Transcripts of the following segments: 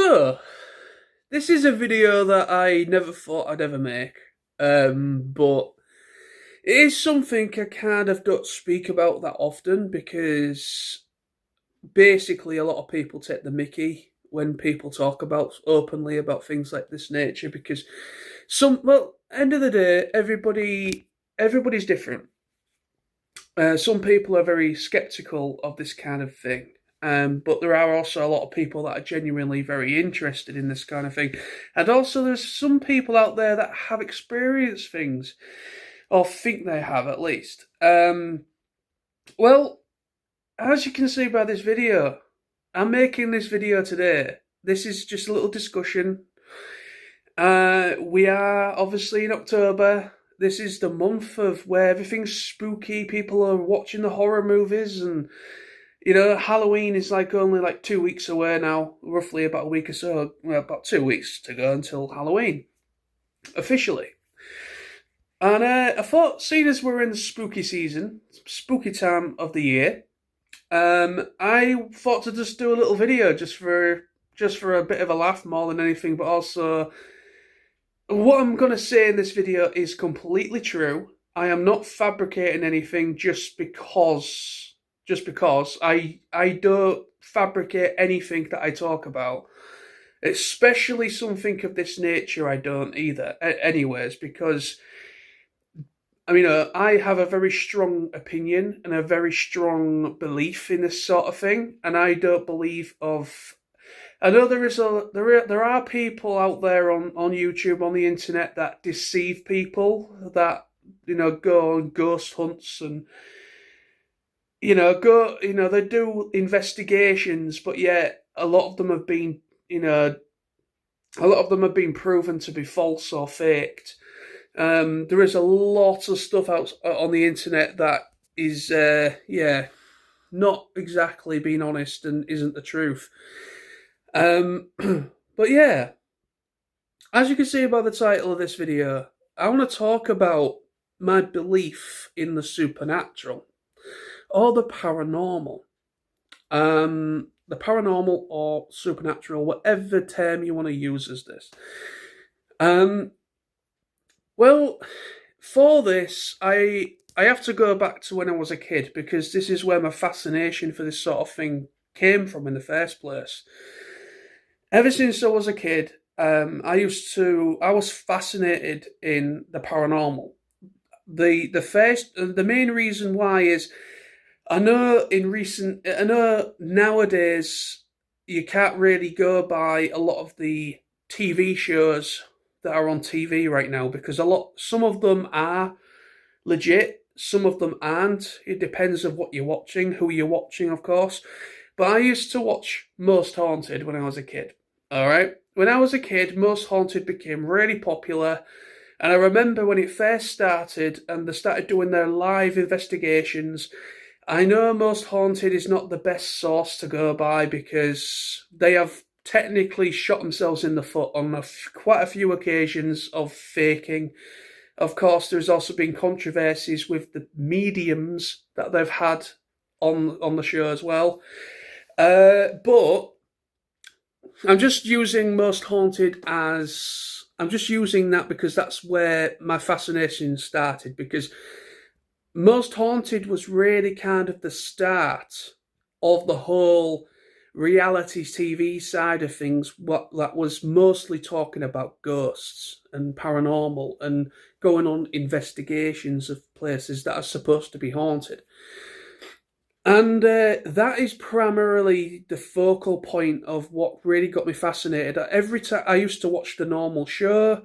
So, this is a video that I never thought I'd ever make, but it is something I kind of don't speak about that often because basically a lot of people take the mickey when people talk about openly about things like this nature because end of the day, everybody's different. Some people are very skeptical of this kind of thing. But there are also a lot of people that are genuinely very interested in this kind of thing. And also, there's some people out there that have experienced things, or think they have at least. Well, as you can see by this video, I'm making this video today. This is just a little discussion. We are obviously in October. This is the month of where everything's spooky. People are watching the horror movies, and Halloween is only 2 weeks away now. Roughly about a week or so. Well, about 2 weeks to go until Halloween, officially. And I thought, seeing as we're in the spooky season, spooky time of the year, I thought to just do a little video just for a bit of a laugh more than anything, but also what I'm going to say in this video is completely true. I am not fabricating anything just because I don't fabricate anything that I talk about. Especially something of this nature I don't either. Anyways, because I have a very strong opinion and a very strong belief in this sort of thing, and I don't believe of. I know there are people out there on YouTube, on the internet, that deceive people, that go on ghost hunts and they do investigations, but yet a lot of them have been proven to be false or faked. There is a lot of stuff out on the internet that is not exactly being honest and isn't the truth. But yeah, as you can see by the title of this video, I want to talk about my belief in the supernatural or the paranormal. The paranormal or supernatural, whatever term you want to use as this. Well, for this, I have to go back to when I was a kid, because this is where my fascination for this sort of thing came from in the first place. Ever since I was a kid, I was fascinated in the paranormal. The main reason why is I know nowadays you can't really go by a lot of the TV shows that are on TV right now, because some of them are legit, some of them aren't. It depends on what you're watching, who you're watching, of course. But I used to watch Most Haunted when I was a kid. All right. When I was a kid, Most Haunted became really popular. And I remember when it first started and they started doing their live investigations. I know Most Haunted is not the best source to go by, because they have technically shot themselves in the foot on quite a few occasions of faking. Of course, there's also been controversies with the mediums that they've had on the show as well. But I'm just using Most Haunted I'm just using that because that's where my fascination started, because Most Haunted was really kind of the start of the whole reality TV side of things, what that was mostly talking about ghosts and paranormal and going on investigations of places that are supposed to be haunted. And that is primarily the focal point of what really got me fascinated. Every time I used to watch the normal show,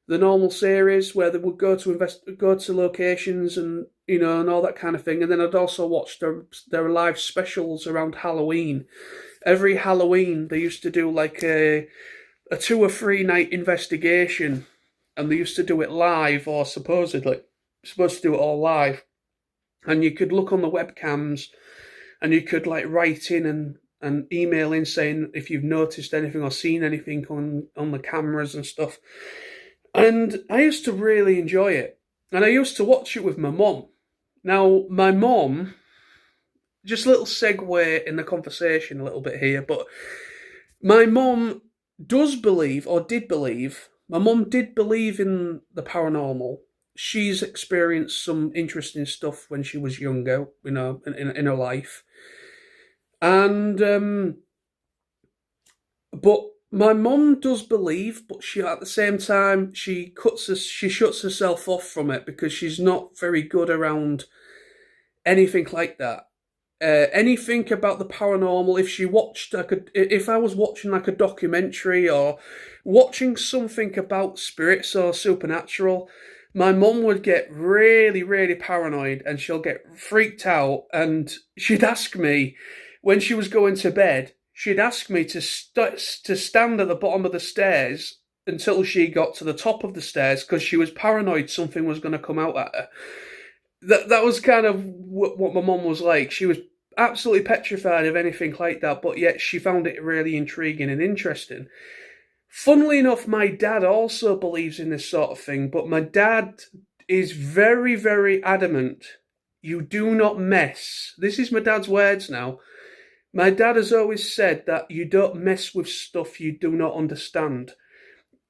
the normal series, where they would go to locations and and all that kind of thing. And then I'd also watch their live specials around Halloween. Every Halloween they used to do like a 2 or 3 night investigation, and they used to do it live, or supposedly supposed to do it all live. And you could look on the webcams, and you could write in and email in saying if you've noticed anything or seen anything on the cameras and stuff. And I used to really enjoy it. And I used to watch it with my mum. Now, my mum, just a little segue in the conversation a little bit here, but my mum does believe, or did believe, my mum did believe in the paranormal. She's experienced some interesting stuff when she was younger, in her life. And but my mum does believe, but she at the same time she shuts herself off from it because she's not very good around anything like that. Anything about the paranormal, if I was watching like a documentary or watching something about spirits or supernatural, my mum would get really, really paranoid and she'll get freaked out. And she'd ask me when she was going to bed, she'd ask me to stand at the bottom of the stairs until she got to the top of the stairs because she was paranoid something was going to come out at her. That was kind of what my mum was like. She was absolutely petrified of anything like that, but yet she found it really intriguing and interesting. Funnily enough, my dad also believes in this sort of thing, but my dad is very, very adamant. You do not mess. This is my dad's words now. My dad has always said that you don't mess with stuff you do not understand.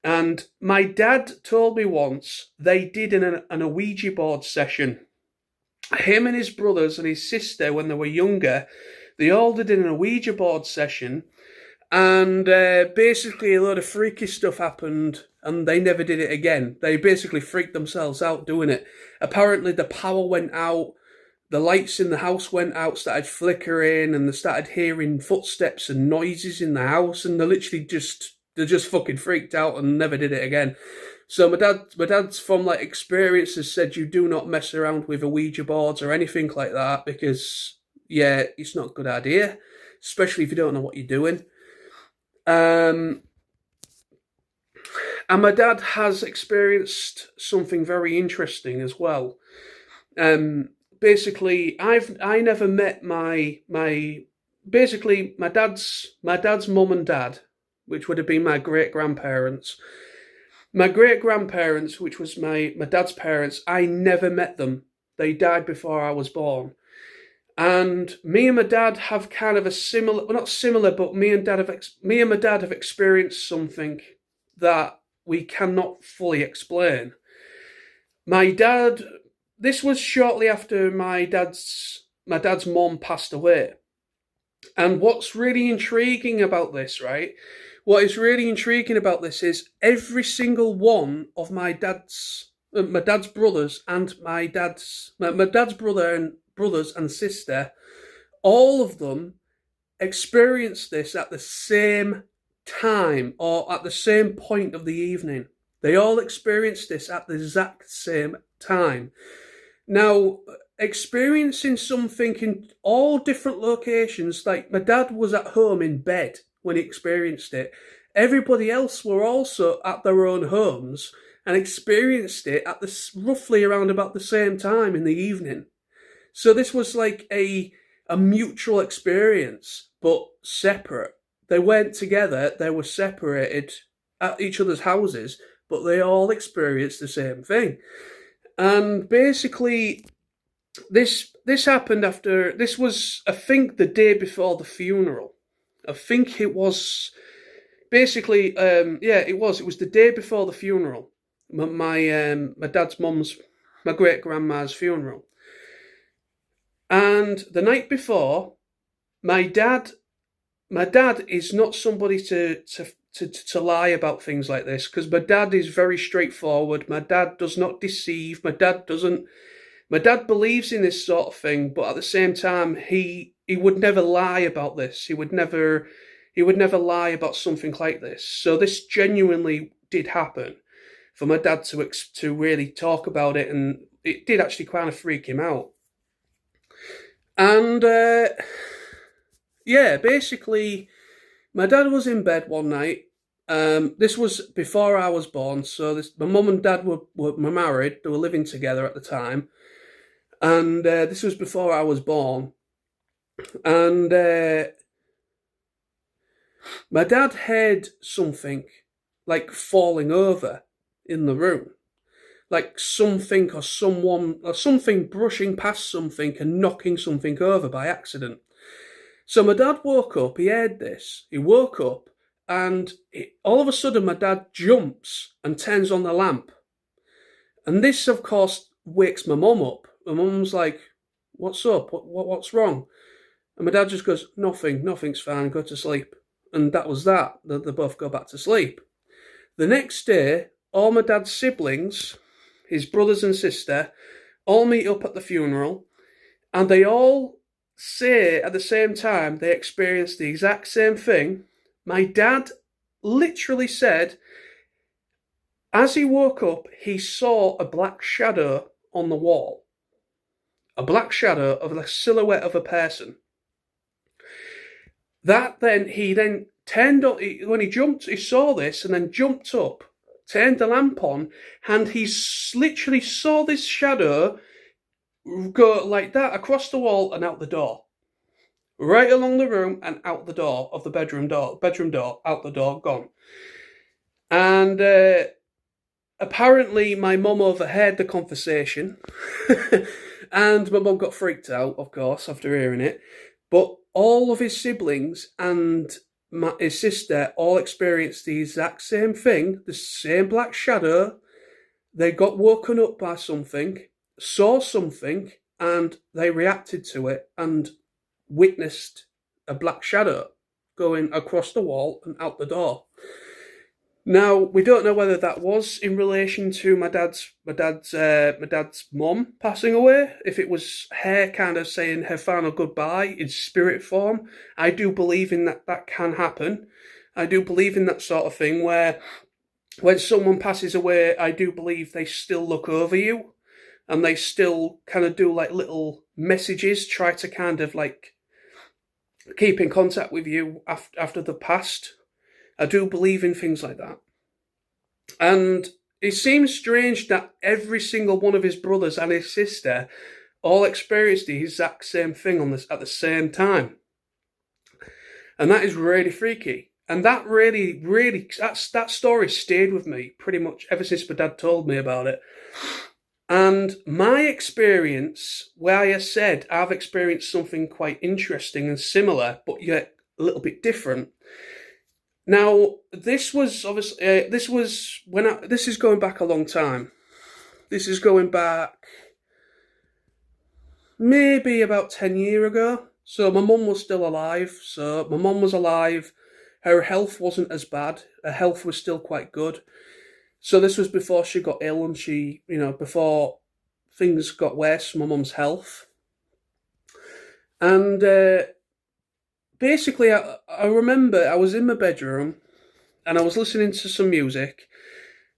And my dad told me once they did an Ouija board session. Him and his brothers and his sister, when they were younger, they all did an Ouija board session. And basically a lot of freaky stuff happened and they never did it again. They basically freaked themselves out doing it. Apparently the power went out, the lights in the house went out, started flickering, and they started hearing footsteps and noises in the house, and they just fucking freaked out and never did it again. So my dad's from like experience has said you do not mess around with Ouija boards or anything like that because yeah, it's not a good idea, especially if you don't know what you're doing. And my dad has experienced something very interesting as well. Basically, I never met my dad's mum and dad, which would have been my great grandparents. My great grandparents, which was my dad's parents, I never met them. They died before I was born. And me and my dad have kind of a similar, well, not similar, but me and my dad have experienced something that we cannot fully explain. My dad, this was shortly after my dad's mom passed away. And what's really intriguing about this, right? What is really intriguing about this is every single one of my dad's brothers and my dad's brothers and sister, all of them experienced this at the same time or at the same point of the evening. They all experienced this at the exact same time. Now, experiencing something in all different locations, like my dad was at home in bed when he experienced it. Everybody else were also at their own homes and experienced it at roughly around about the same time in the evening. So this was like a mutual experience, but separate. They weren't together, they were separated at each other's houses, but they all experienced the same thing. And basically, this happened after, this was, I think, the day before the funeral. I think it was basically, it was the day before the funeral. My dad's mum's, my great grandma's funeral. And the night before, my dad is not somebody to lie about things like this, because my dad is very straightforward. My dad does not deceive. My dad believes in this sort of thing, but at the same time, he would never lie about this. He would never lie about something like this. So this genuinely did happen for my dad to really talk about it, and it did actually kind of freak him out. And basically, my dad was in bed one night. This was before I was born, so my mum and dad were married. They were living together at the time. And this was before I was born. And my dad heard something like falling over in the room. Like something or someone or something brushing past something and knocking something over by accident. So my dad woke up, he heard this. He woke up and all of a sudden my dad jumps and turns on the lamp. And this, of course, wakes my mum up. My mum's like, "What's up? What's wrong?" And my dad just goes, nothing's fine, go to sleep. And that was that. They both go back to sleep. The next day, all my dad's siblings, his brothers and sister, all meet up at the funeral, and they all say at the same time they experienced the exact same thing. My dad literally said, as he woke up, he saw a black shadow on the wall. A black shadow of the silhouette of a person. That then, he then turned up, when he jumped, he saw this and then jumped up, turned the lamp on, and he literally saw this shadow go like that across the wall and out the door. Right along the room and out the door of the bedroom door, out the door, gone. And apparently my mum overheard the conversation, and my mum got freaked out, of course, after hearing it. But all of his siblings and his sister all experienced the exact same thing, the same black shadow. They got woken up by something, saw something, and they reacted to it and witnessed a black shadow going across the wall and out the door. Now, we don't know whether that was in relation to my dad's mum passing away. If it was her kind of saying her final goodbye in spirit form, I do believe in that can happen. I do believe in that sort of thing where when someone passes away, I do believe they still look over you, and they still kind of do like little messages, try to kind of like keep in contact with you after the past. I do believe in things like that. And it seems strange that every single one of his brothers and his sister all experienced the exact same thing at the same time. And that is really freaky. And that really, that story stayed with me pretty much ever since my dad told me about it. And my experience, where I said I've experienced something quite interesting and similar, but yet a little bit different. Now, this was obviously, this is going back a long time. This is going back maybe about 10 years ago. So my mum was still alive. So my mum was alive. Her health wasn't as bad. Her health was still quite good. So this was before she got ill, and before things got worse for my mum's health. And basically, I remember I was in my bedroom and I was listening to some music.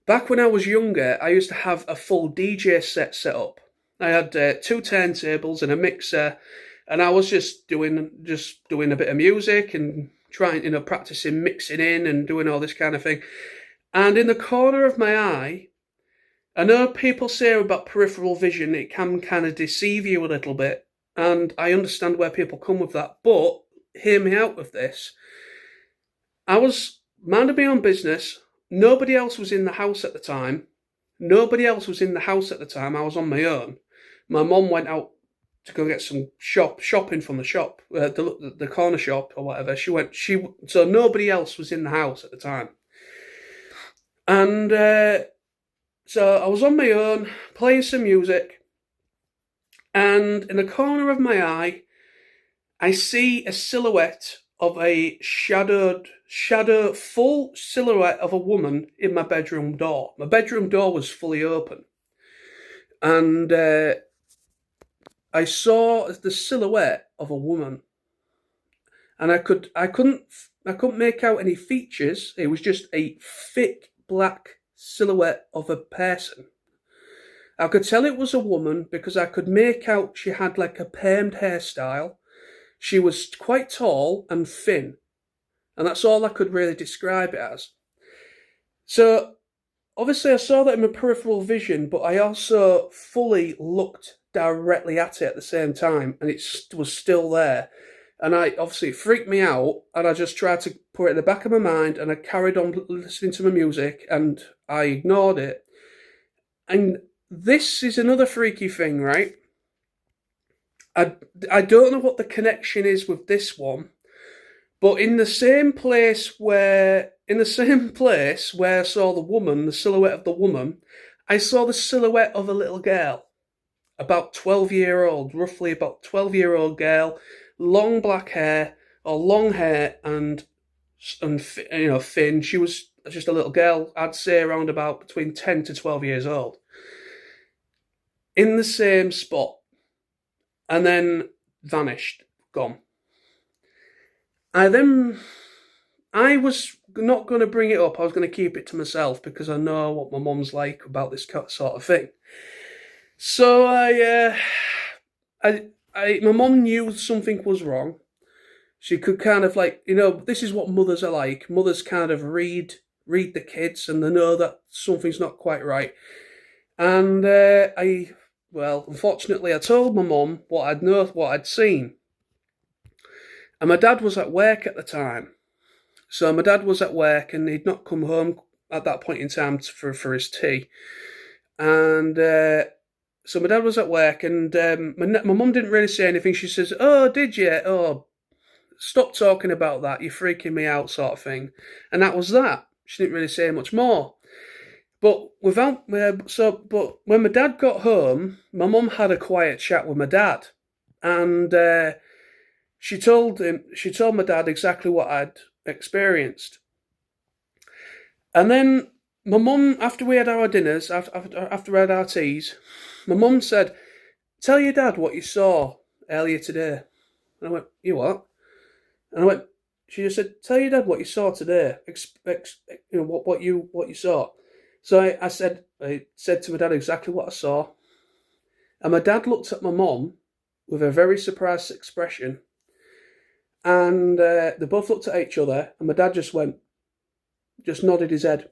Back when I was younger, I used to have a full DJ set up. I had 2 turntables and a mixer, and I was just doing a bit of music and trying, practicing mixing in and doing all this kind of thing. And in the corner of my eye, I know people say about peripheral vision, it can kind of deceive you a little bit, and I understand where people come with that, but hear me out with this. I was minding my own business. Nobody else was in the house at the time. I was on my own. My mum went out to go get some shopping from the shop, the corner shop or whatever. So nobody else was in the house at the time. And so I was on my own, playing some music, and in the corner of my eye, I see a silhouette of a full silhouette of a woman in my bedroom door. My bedroom door was fully open. And I saw the silhouette of a woman. And I couldn't make out any features. It was just a thick black silhouette of a person. I could tell it was a woman because I could make out she had like a permed hairstyle. She was quite tall and thin, and that's all I could really describe it as. So, obviously I saw that in my peripheral vision, but I also fully looked directly at it at the same time, and it was still there. And it freaked me out, and I just tried to put it in the back of my mind, and I carried on listening to my music, and I ignored it. And this is another freaky thing, right? I don't know what the connection is with this one, But in the same place where I saw the woman, the silhouette of the woman, I saw the silhouette of a little girl, about 12-year-old, roughly about 12-year-old girl, long black hair or long hair and thin. She was just a little girl, I'd say around about between 10 to 12 years old, in the same spot, and then vanished, gone. I then I was not going to bring it up. I was going to keep it to myself because I know what my mum's like about this sort of thing. So my mum knew something was wrong. She could kind of like, this is what mothers are like. Mothers kind of read the kids, and they know that something's not quite right. And unfortunately, I told my mum what I'd seen, and my dad was at work at the time. So my dad was at work, and he'd not come home at that point in time for his tea, and so my dad was at work, and my mum didn't really say anything. She says, "Oh, did you? Oh, stop talking about that. You're freaking me out," sort of thing, and that was that. She didn't really say much more. But but when my dad got home, my mum had a quiet chat with my dad, and she told my dad exactly what I'd experienced. And then my mum, after we had our dinners, after we had our teas, my mum said, "Tell your dad what you saw earlier today." And I went, "You what?" And I went, she just said, "Tell your dad what you saw today. What you saw." So I said to my dad exactly what I saw. And my dad looked at my mum with a very surprised expression. And they both looked at each other, and my dad just nodded his head.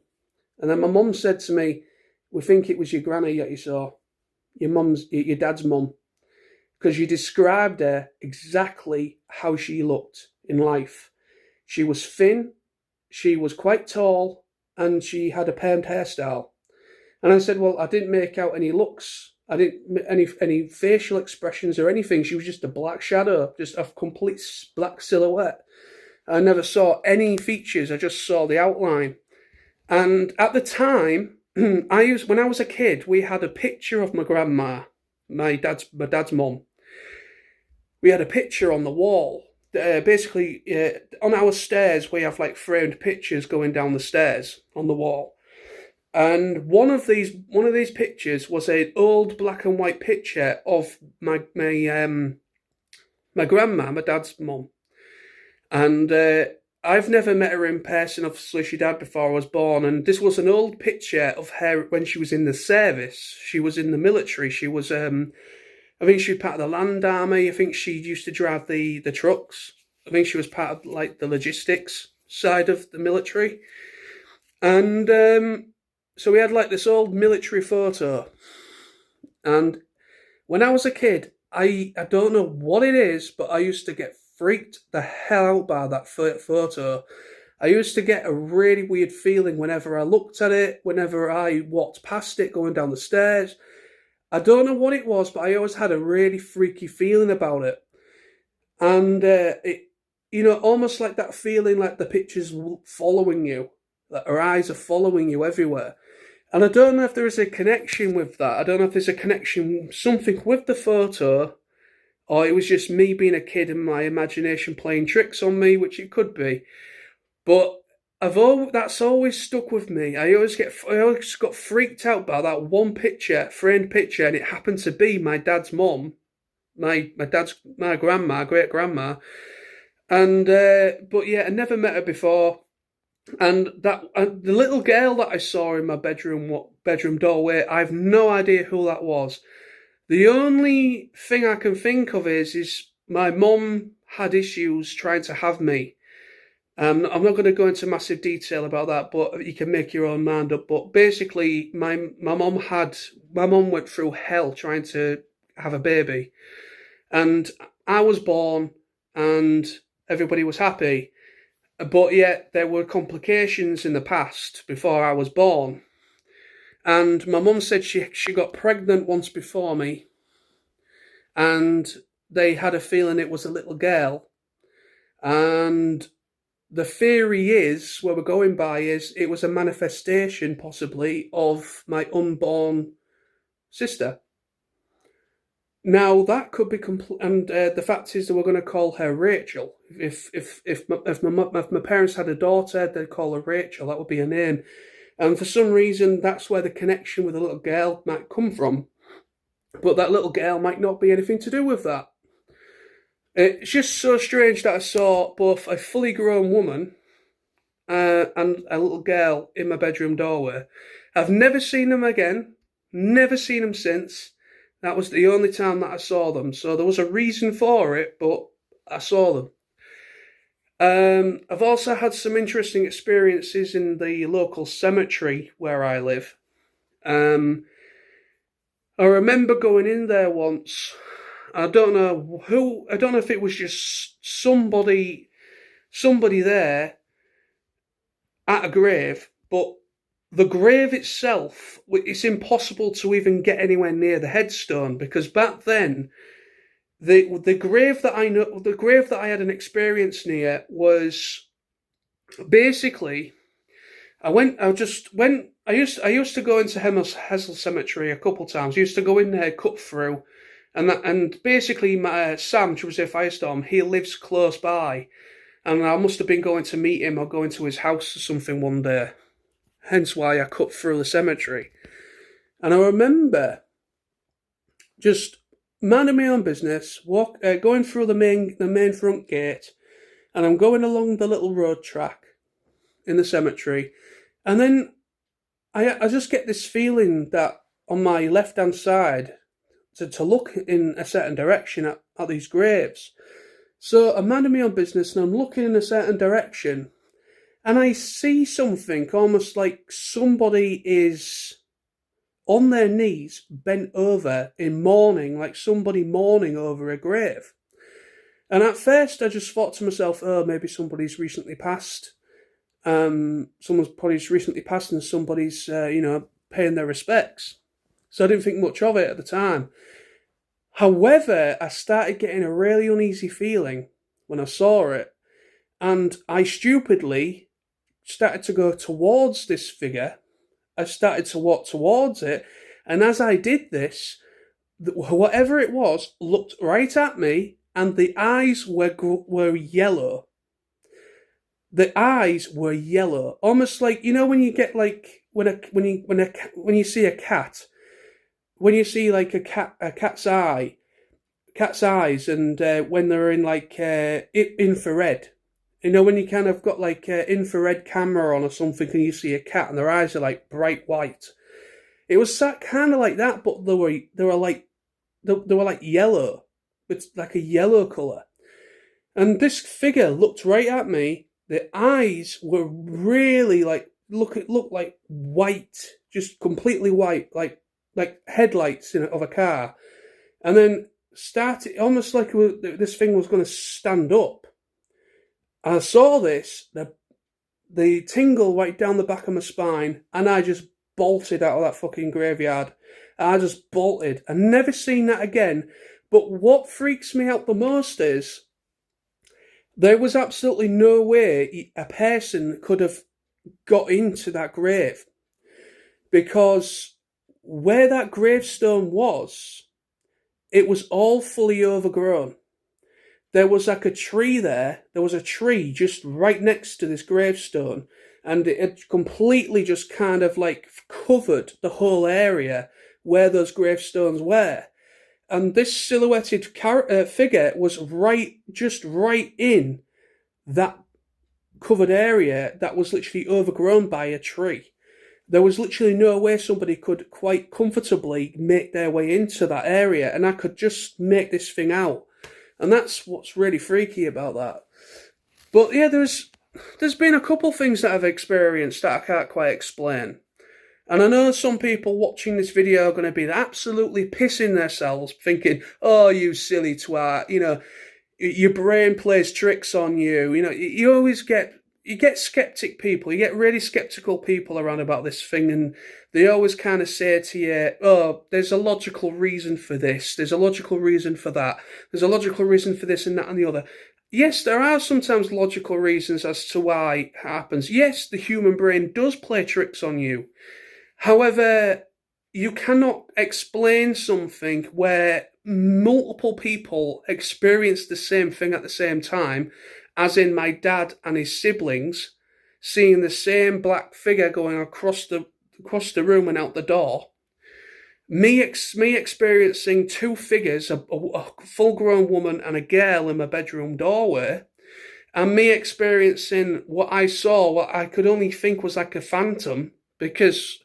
And then my mum said to me, "We think it was your granny that you saw, your dad's mum, because you described her exactly how she looked in life. She was thin, she was quite tall, and she had a permed hairstyle." And I said, "Well, I didn't make out any looks. I didn't any facial expressions or anything. She was just a black shadow, just a complete black silhouette. I never saw any features. I just saw the outline." And at the time, when I was a kid, we had a picture of my grandma, my dad's mum. We had a picture on the wall. Basically, on our stairs, we have like framed pictures going down the stairs on the wall. And one of these pictures was an old black and white picture of my grandma, my dad's mum. And I've never met her in person. Obviously, she died before I was born. And this was an old picture of her when she was in the service. She was in the military. She was, I think she was part of the land army. I think she used to drive the trucks. I think she was part of like the logistics side of the military. And so we had like this old military photo. And when I was a kid, I don't know what it is, but I used to get freaked the hell out by that photo. I used to get a really weird feeling whenever I looked at it, whenever I walked past it going down the stairs. I don't know what it was, but I always had a really freaky feeling about it. And almost like that feeling like the picture's following you, that her eyes are following you everywhere. And I don't know if there is a connection with that. I don't know if there's a connection, something with the photo, or it was just me being a kid and my imagination playing tricks on me, which it could be. But that's always stuck with me. I always got freaked out by that one picture, framed picture, and it happened to be my dad's mum, my grandma, great grandma. And but yeah, I never met her before. And the little girl that I saw in my bedroom doorway, I've no idea who that was. The only thing I can think of is my mum had issues trying to have me. I'm not going to go into massive detail about that, but you can make your own mind up. But basically, my mum went through hell trying to have a baby, and I was born, and everybody was happy. But yet there were complications in the past before I was born. And my mum said she got pregnant once before me, and they had a feeling it was a little girl. And the theory is, where we're going by, is it was a manifestation, possibly, of my unborn sister. Now that could be complete, and the fact is that we're going to call her Rachel. If my parents had a daughter, they'd call her Rachel. That would be her name. And for some reason, that's where the connection with the little girl might come from. But that little girl might not be anything to do with that. It's just so strange that I saw both a fully grown woman and a little girl in my bedroom doorway. I've never seen them again. Never seen them since. That was the only time that I saw them. So there was a reason for it, but I saw them. I've also had some interesting experiences in the local cemetery where I live. I remember going in there once. I don't know who. I don't know if it was just somebody there at a grave, but the grave itself, it's impossible to even get anywhere near the headstone, because back then, the grave that I had an experience near was basically, I used to go into Hessel Cemetery a couple times. I used to go in there, cut through, and basically Sam, Joseph Firestorm, he lives close by, and I must have been going to meet him or going to his house or something one day. Hence why I cut through the cemetery. And I remember just minding my own business, going through the main front gate, and I'm going along the little road track in the cemetery, and then I just get this feeling that on my left-hand side, to look in a certain direction at these graves. So I'm minding my own business, and I'm looking in a certain direction, and I see something almost like somebody is on their knees, bent over in mourning, like somebody mourning over a grave. And at first I just thought to myself, oh, maybe somebody's recently passed. Someone's probably recently passed and somebody's, paying their respects. So I didn't think much of it at the time. However, I started getting a really uneasy feeling when I saw it. And I stupidly started to go towards this figure. I started to walk towards it. And as I did this, whatever it was looked right at me, and the eyes were yellow. The eyes were yellow, almost like, when you get like when you see a cat, when you see like a cat's eyes, and when they're in like infrared. When you kind of got like an infrared camera on or something, and you see a cat and their eyes are like bright white. It was kind of like that, but they were like yellow, with like a yellow colour. And this figure looked right at me. The eyes were really like looked like white, just completely white, like headlights of a car. And then started almost like this thing was going to stand up. I saw this, the tingle right down the back of my spine, and I just bolted out of that fucking graveyard. I just bolted. I've never seen that again. But what freaks me out the most is there was absolutely no way a person could have got into that grave, because where that gravestone was, it was all fully overgrown. There was like a tree there. There was a tree just right next to this gravestone, and it had completely just kind of like covered the whole area where those gravestones were. And this silhouetted figure was just right in that covered area that was literally overgrown by a tree. There was literally no way somebody could quite comfortably make their way into that area, and I could just make this thing out. And that's what's really freaky about that. But yeah, there's been a couple things that I've experienced that I can't quite explain. And I know some people watching this video are going to be absolutely pissing themselves, thinking, oh, you silly twat, your brain plays tricks on you. You always get skeptic people, you get really skeptical people around about this thing, and they always kind of say to you, oh, there's a logical reason for this, there's a logical reason for that, there's a logical reason for this and that and the other. yes, there are sometimes logical reasons as to why it happens. Yes, the human brain does play tricks on you. However, you cannot explain something where multiple people experience the same thing at the same time, as in my dad and his siblings seeing the same black figure going across the room and out the door. Me experiencing two figures, a full-grown woman and a girl in my bedroom doorway, and me experiencing what I saw, what I could only think was like a phantom, because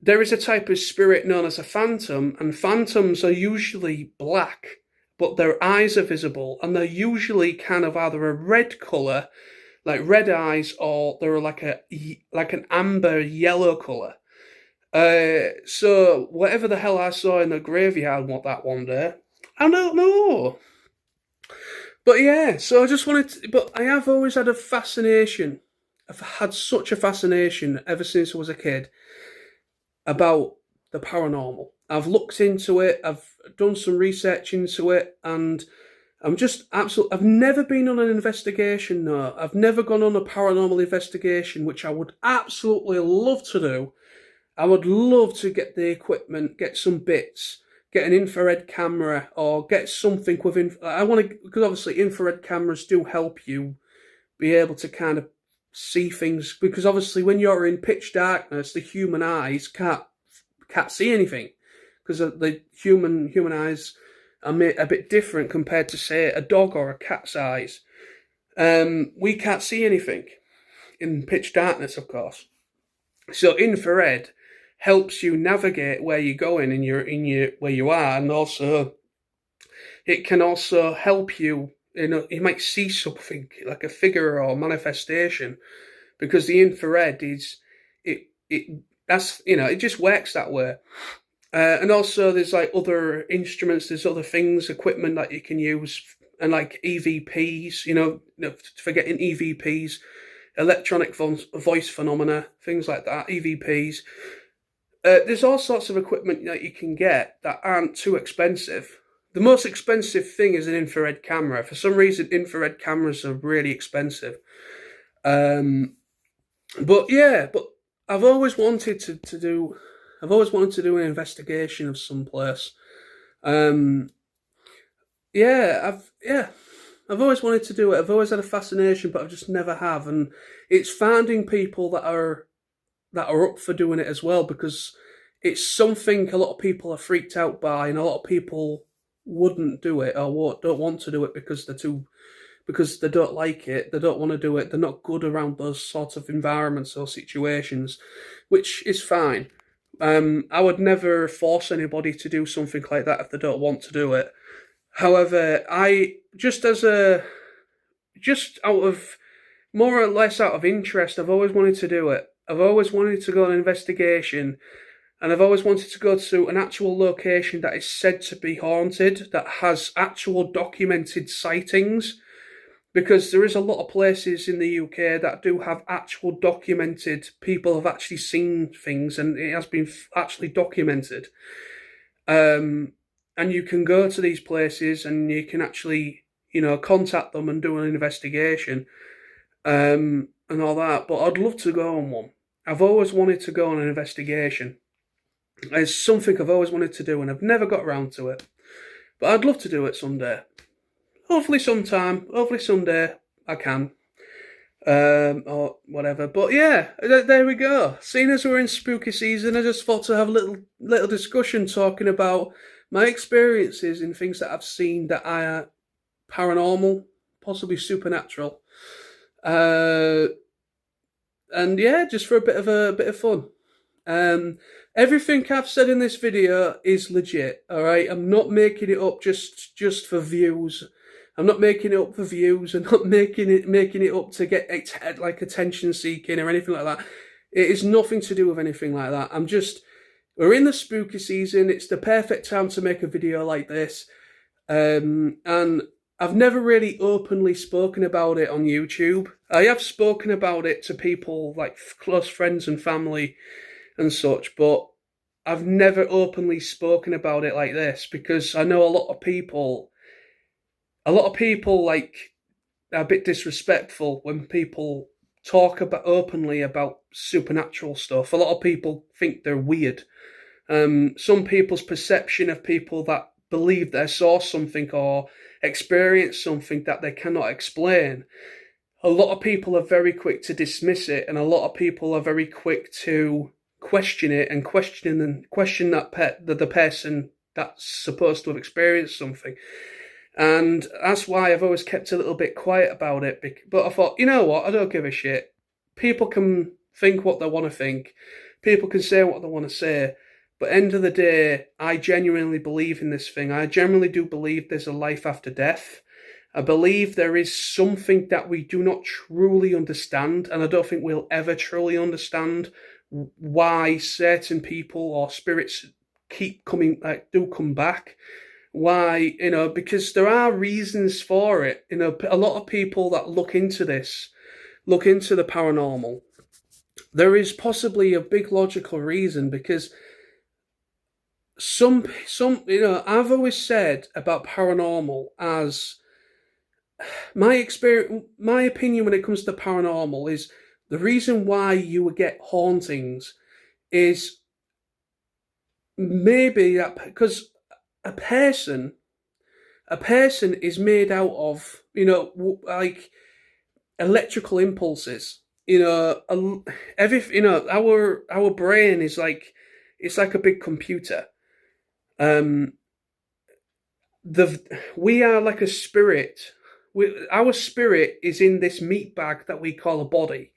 there is a type of spirit known as a phantom, and phantoms are usually black, but their eyes are visible, and they're usually kind of either a red colour, like red eyes, or they're like an amber yellow colour. So whatever the hell I saw in the graveyard that one day, I don't know. But yeah, so I just wanted to, but I have always had a fascination. I've had such a fascination ever since I was a kid about the paranormal. I've looked into it, I've done some research into it, and I'm just absolutely. I've never been on an investigation, no. I've never gone on a paranormal investigation, which I would absolutely love to do. I would love to get the equipment, get some bits, get an infrared camera, or get something with. I want to, because obviously infrared cameras do help you be able to kind of see things. Because obviously, when you're in pitch darkness, the human eyes can't see anything, because the human eyes are a bit different compared to, say, a dog or a cat's eyes. We can't see anything in pitch darkness, of course. So infrared helps you navigate where you're going in your where you are, and also it can also help you. You might see something like a figure or manifestation, because the infrared is that's it just works that way. And also there's like other instruments, there's other things, equipment that you can use, and like EVPs, forgetting EVPs, electronic voice phenomena, things like that, EVPs. There's all sorts of equipment that you can get that aren't too expensive. The most expensive thing is an infrared camera. For some reason, infrared cameras are really expensive. But yeah, but I've always wanted to do. I've always wanted to do an investigation of some place. Um, I've always wanted to do it. I've always had a fascination, but I've just never have. And it's finding people that are up for doing it as well, because it's something a lot of people are freaked out by, and a lot of people wouldn't do it or don't want to do it because because they don't like it, they don't want to do it, they're not good around those sorts of environments or situations, which is fine. I would never force anybody to do something like that if they don't want to do it. However, just out of more or less out of interest, I've always wanted to do it. I've always wanted to go on an investigation, and I've always wanted to go to an actual location that is said to be haunted, that has actual documented sightings, because there is a lot of places in the UK that do have actual documented, people have actually seen things, and it has been actually documented. And you can go to these places and you can actually, contact them and do an investigation, and all that. But I'd love to go on one. I've always wanted to go on an investigation. It's something I've always wanted to do, and I've never got around to it. But I'd love to do it someday. Hopefully someday I can. Or whatever. But yeah, there we go. Seeing as we're in spooky season, I just thought to have a little discussion talking about my experiences in things that I've seen that are paranormal, possibly supernatural. And yeah, just for a bit of fun. Everything I've said in this video is legit. All right, I'm not making it up just for views. I'm not making it up for views. I'm not making it up to get like attention seeking or anything like that. It is nothing to do with anything like that. We're in the spooky season. It's the perfect time to make a video like this. And I've never really openly spoken about it on YouTube. I have spoken about it to people like close friends and family and such, but I've never openly spoken about it like this, because I know a lot of people like a bit disrespectful when people talk about openly about supernatural stuff. A lot of people think they're weird. Some people's perception of people that believe they saw something or experienced something that they cannot explain, a lot of people are very quick to dismiss it, and a lot of people are very quick to question it and question the person that's supposed to have experienced something. And that's why I've always kept a little bit quiet about it. But I thought, you know what? I don't give a shit. People can think what they want to think. People can say what they want to say. But end of the day, I genuinely believe in this thing. I genuinely do believe there's a life after death. I believe there is something that we do not truly understand, and I don't think we'll ever truly understand why certain people or spirits keep coming, do come back. Why, because there are reasons for it. A lot of people that look into this, look into the paranormal, there is possibly a big logical reason, because some, I've always said about paranormal as my experience, my opinion when it comes to paranormal is the reason why you would get hauntings is maybe that because a person is made out of, like electrical impulses. Our brain is like, it's like a big computer. Um, we are like a spirit. Our spirit is in this meat bag that we call a body.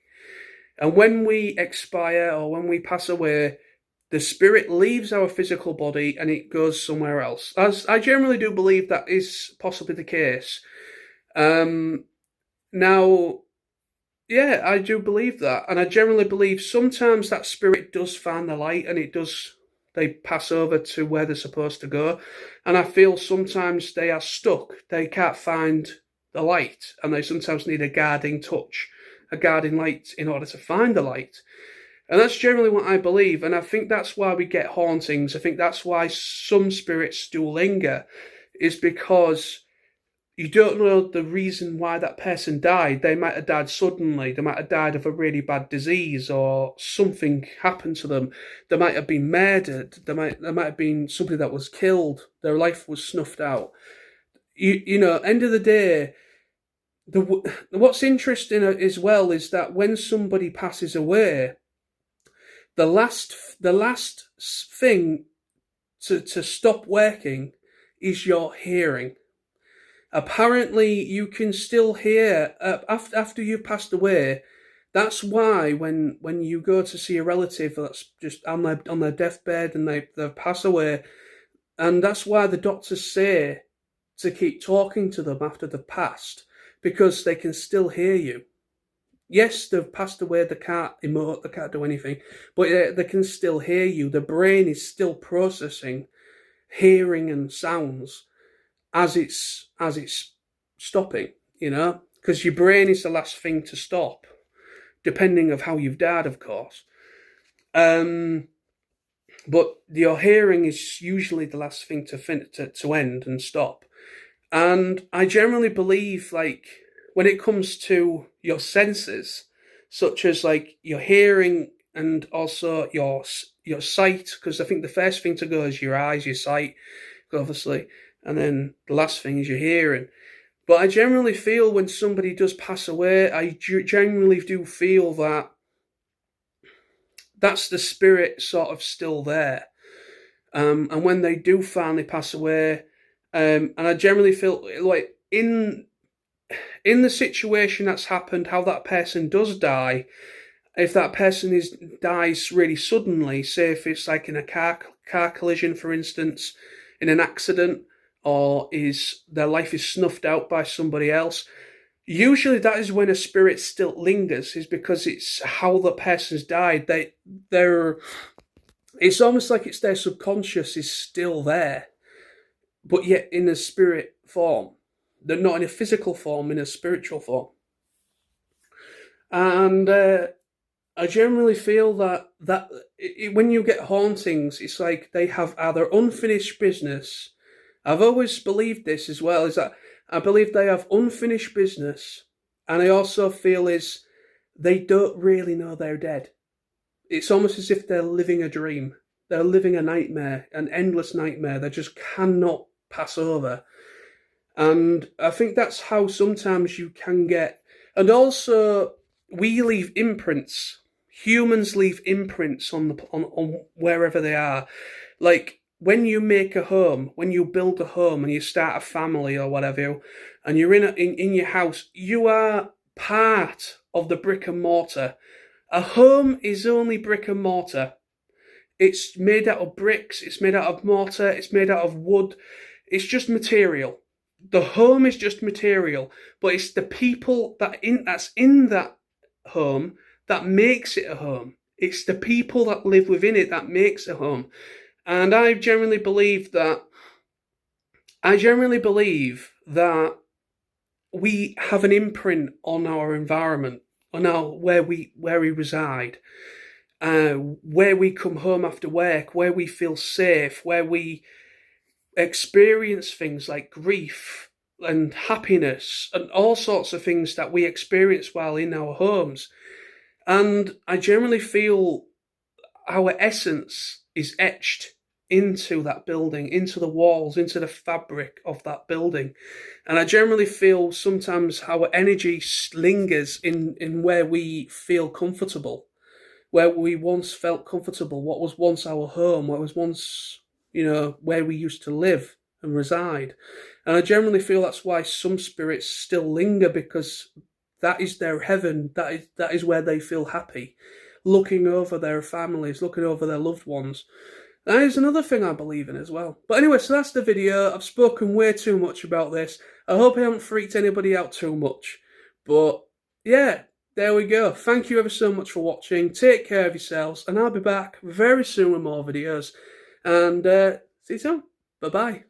And when we expire or when we pass away, the spirit leaves our physical body and it goes somewhere else. As I generally do believe that is possibly the case. Now, yeah, I do believe that. And I generally believe sometimes that spirit does find the light and they pass over to where they're supposed to go. And I feel sometimes they are stuck. They can't find the light, and they sometimes need a guarding touch, a guarding light in order to find the light. And that's generally what I believe, and I think that's why we get hauntings. I think that's why some spirits do linger, is because you don't know the reason why that person died. They might have died suddenly, they might have died of a really bad disease, or something happened to them. They might have been murdered, there might have been somebody that was killed, their life was snuffed out. End of the day, what's interesting as well is that when somebody passes away, the last thing to stop working is your hearing. Apparently, you can still hear after you've passed away. That's why when you go to see a relative that's just on their deathbed and they pass away, and that's why the doctors say to keep talking to them after they've passed, because they can still hear you. Yes, they've passed away, they can't emote, they can't do anything, but they can still hear you. The brain is still processing hearing and sounds as it's stopping, because your brain is the last thing to stop, depending of how you've died, of course. But your hearing is usually the last thing to end and stop. And I generally believe, like, when it comes to your senses, such as like your hearing and also your sight, because I think the first thing to go is your eyes, your sight, obviously, and then the last thing is your hearing. But I generally feel when somebody does pass away, I genuinely do feel that that's the spirit sort of still there. And when they do finally pass away, and I generally feel like in the situation that's happened, how that person does die, if that person dies really suddenly, say if it's like in a car collision, for instance, in an accident, or their life is snuffed out by somebody else, usually that is when a spirit still lingers, is because it's how the person's died. It's almost like it's their subconscious is still there, but yet in a spirit form. They're not in a physical form, in a spiritual form. And I generally feel that when you get hauntings, it's like they have either unfinished business. I've always believed this as well, is that I believe they have unfinished business, and I also feel is they don't really know they're dead. It's almost as if they're living a dream. They're living a nightmare, an endless nightmare they just cannot pass over. And I think that's how sometimes you can get. And also, we leave imprints. Humans leave imprints on wherever they are. Like when you make a home, when you build a home and you start a family or whatever, and you're in your house, you are part of the brick and mortar. A home is only brick and mortar. It's made out of bricks, it's made out of mortar, it's made out of wood. It's just material. The home is just material, but it's the people that's in that home that makes it a home. It's the people that live within it that makes a home. And I generally believe that we have an imprint on our environment, on our where we reside, where we come home after work, where we feel safe, where we experience things like grief and happiness and all sorts of things that we experience while in our homes. And I generally feel our essence is etched into that building, into the walls, into the fabric of that building. And I generally feel sometimes our energy lingers in where we feel comfortable, where we once felt comfortable, what was once our home, what was once, where we used to live and reside. And I generally feel that's why some spirits still linger, because that is their heaven, that is where they feel happy, looking over their families, looking over their loved ones. That is another thing I believe in as well. But anyway, so that's the video. I've spoken way too much about this. I hope I haven't freaked anybody out too much. But yeah, there we go. Thank you ever so much for watching. Take care of yourselves, and I'll be back very soon with more videos. And see you soon. Bye-bye.